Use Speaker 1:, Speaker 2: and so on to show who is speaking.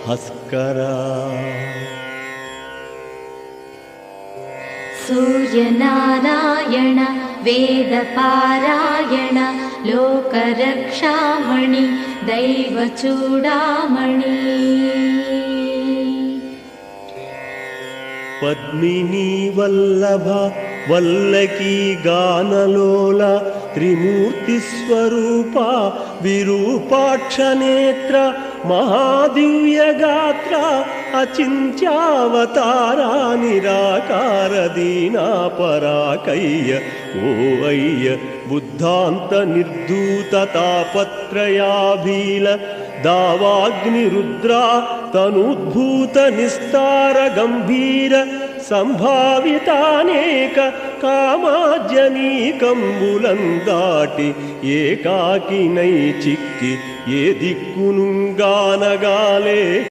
Speaker 1: भास्करा
Speaker 2: सूर्यनारायण वेदपारायण लोकरक्षामणि दैवचूडामणि
Speaker 1: पद्मिनी वल्लभ वल्लकी गानलोल त्रिमूर्तिस्वरूपा विरूपाक्षनेत्र महादिव्यगात्र अचिन्त्यावतारा निराकार दीनापराकय्य ओ अय्य बुद्धान्त निर्धूत तापत्रयाभील दावाग्निरुद्रा तनुद्भूत निस्तार गंभीर संभावितानेक कामाज्यनीकंबुलं एकाकिनै चिक्कि ये दिक्कुनुगानगाले